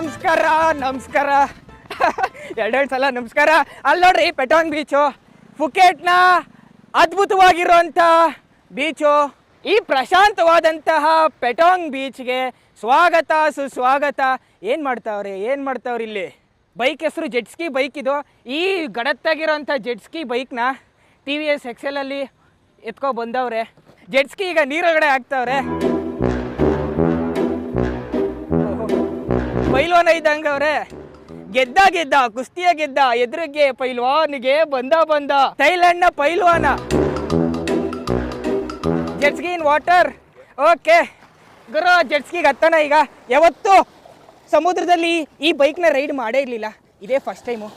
ನಮಸ್ಕಾರ ನಮಸ್ಕಾರ ಎರಡೆರಡು ಸಲ ನಮಸ್ಕಾರ. ಅಲ್ಲಿ ನೋಡ್ರಿ ಪೆಟಾಂಗ್ ಬೀಚು, ಫುಕೆಟ್ನ ಅದ್ಭುತವಾಗಿರುವಂಥ ಬೀಚು. ಈ ಪ್ರಶಾಂತವಾದಂತಹ ಪೆಟಾಂಗ್ ಬೀಚ್ಗೆ ಸ್ವಾಗತ ಸುಸ್ವಾಗತ. ಏನು ಮಾಡ್ತಾವ್ರಿ ಇಲ್ಲಿ? ಬೈಕ್ ಹೆಸರು ಜೆಟ್ಸ್ಕಿ ಬೈಕ್ ಇದು. ಈ ಗಡತ್ತಾಗಿರೋಂಥ ಜೆಟ್ಸ್ಕಿ ಬೈಕ್ನ TVS XL ಎತ್ಕೊ ಬಂದವ್ರೆ. ಜೆಟ್ಸ್ಕಿ ಈಗ ನೀರೊಳಗಡೆ ಹಾಕ್ತವ್ರೆ. ಪೈಲ್ವಾನ ಇದ್ದಂಗವ್ರೆ. ಗೆದ್ದ ಕುಸ್ತಿಯ ಗೆದ್ದ, ಎದುರಿಗೆ ಪೈಲ್ವಾನಿಗೆ ಬಂದ ಥೈಲ್ಯಾಂಡ್ನ ಪೈಲ್ವಾನ. ಜೆಟ್ಸ್ಕಿ ಇನ್ ವಾಟರ್. ಓಕೆ ಗುರು, ಜೆಟ್ಸ್ಕಿಗೆ ಹತ್ತೋಣ ಈಗ. ಯಾವತ್ತು ಸಮುದ್ರದಲ್ಲಿ ಈ ಬೈಕ್ನ ರೈಡ್ ಮಾಡೇ ಇರಲಿಲ್ಲ, ಇದೇ ಫಸ್ಟ್ ಟೈಮು.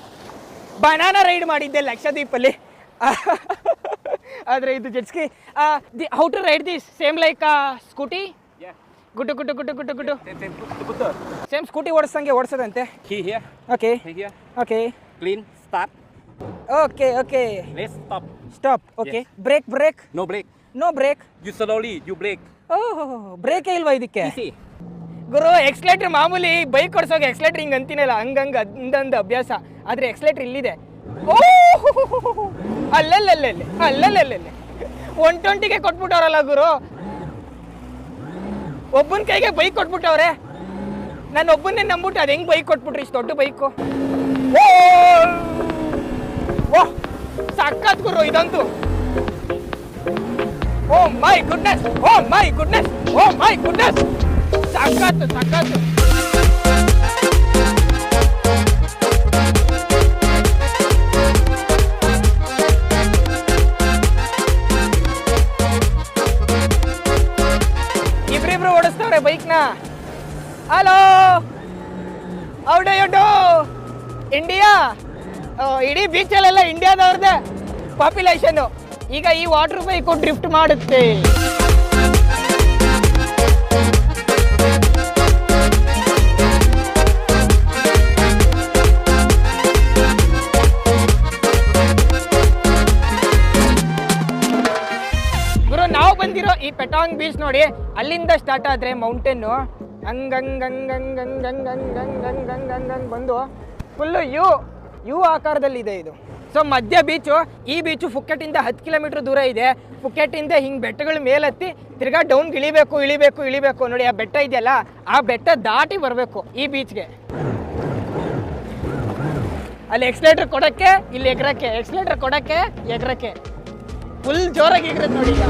ಬನಾನಾ ರೈಡ್ ಮಾಡಿದ್ದೆ ಲಕ್ಷದ್ವೀಪಲ್ಲಿ, ಆದರೆ ಇದು jet ski. How to ride this? Same like scooty? ಗುಡ್ಡು ಸೇಮ್ ಸ್ಕೂಟಿ ಓಡಿಸಂಗೆ ಓಡಿಸೋದಂತೆ. Okay Clean, start. Okay Let's stop. Stop. Okay brake. No brake. You slowly, you brake. ಬ್ರೇಕೇ ಇಲ್ವಾ ಇದಕ್ಕೆ? Easy. ಗುರು, ಎಕ್ಸ್ಲೇಟರ್ ಮಾಮೂಲಿ ಬೈಕ್ ಓಡಿಸೋಕೆ ಎಕ್ಸ್ಲೇಟರ್ ಹಿಂಗೆ ಅಂತೀನಲ್ಲ, ಹಂಗಂಗೆ ಅಂದಂದು ಅಭ್ಯಾಸ. ಆದರೆ ಎಕ್ಸ್ಲೇಟರ್ ಇಲ್ಲಿದೆ. ಅಲ್ಲಲ್ಲೇ 120ಗೆ ಕೊಟ್ಬಿಟ್ಟವ್ರಲ್ಲ ಗುರು. ಒಬ್ಬನ ಕೈಗೆ ಬೈಕ್ ಕೊಟ್ಬಿಟ್ಟವ್ರೆ. ನಾನು ಒಬ್ಬನ್ನೇ ನಂಬಿಟ್ಟು ಅದು ಹೆಂಗೆ ಬೈಕ್ ಕೊಟ್ಬಿಟ್ರಿ, ಇಷ್ಟು ದೊಡ್ಡ ಬೈಕು. ಓಹ್ ಸಕ್ಕತ್ ಗುರು ಇದಂತೂ. ಓ ಮೈ ಗುಡ್ನೆಸ್ ಸಕ್ಕತ್ತು. ಇಬ್ರಿಬ್ರು ಓಡಿಸ್ತವ್ರೆ ಬೈಕ್ನ. Hello, how do you do? India, ಇಡೀ ಬೀಚಲ್ಲೆಲ್ಲ ಇಂಡಿಯಾದವ್ರದ್ದೇ ಪಾಪ್ಯುಲೇಷನ್ನು. ಈಗ ಈ ವಾಟರ್ ಬೈಕು ಡ್ರಿಫ್ಟ್ ಮಾಡುತ್ತೆ. ಗುರು, ನಾವು ಬಂದಿರೋ ಈ ಪೆಟಾಂಗ್ ಬೀಚ್ ನೋಡಿ, ಅಲ್ಲಿಂದ ಸ್ಟಾರ್ಟ್ ಆದರೆ ಮೌಂಟೇನು ಹಂಗಂಗ್ ಬಂದು ಫುಲ್ಲು ಯು ಆಕಾರದಲ್ಲಿದೆ ಇದು. ಸೊ ಮಧ್ಯ ಬೀಚು. ಈ ಬೀಚು ಫುಕೆಟಿಂದ 10 ಕಿಲೋಮೀಟ್ರ್ ದೂರ ಇದೆ. ಫುಕೆಟಿಂದ ಹಿಂಗೆ ಬೆಟ್ಟಗಳ ಮೇಲೆತ್ತಿ ತಿರ್ಗಾ ಡೌನ್ ಇಳಿಬೇಕು. ನೋಡಿ ಆ ಬೆಟ್ಟ ಇದೆಯಲ್ಲ, ಆ ಬೆಟ್ಟ ದಾಟಿ ಬರಬೇಕು ಈ ಬೀಚ್ಗೆ. ಅಲ್ಲಿ ಎಕ್ಸ್ಲೇಟರ್ ಕೊಡೋಕ್ಕೆ, ಇಲ್ಲಿ ಎಗರಕ್ಕೆ ಫುಲ್ ಜೋರಾಗಿ ಎಗರತ್ತೆ ನೋಡಿ ಈಗ.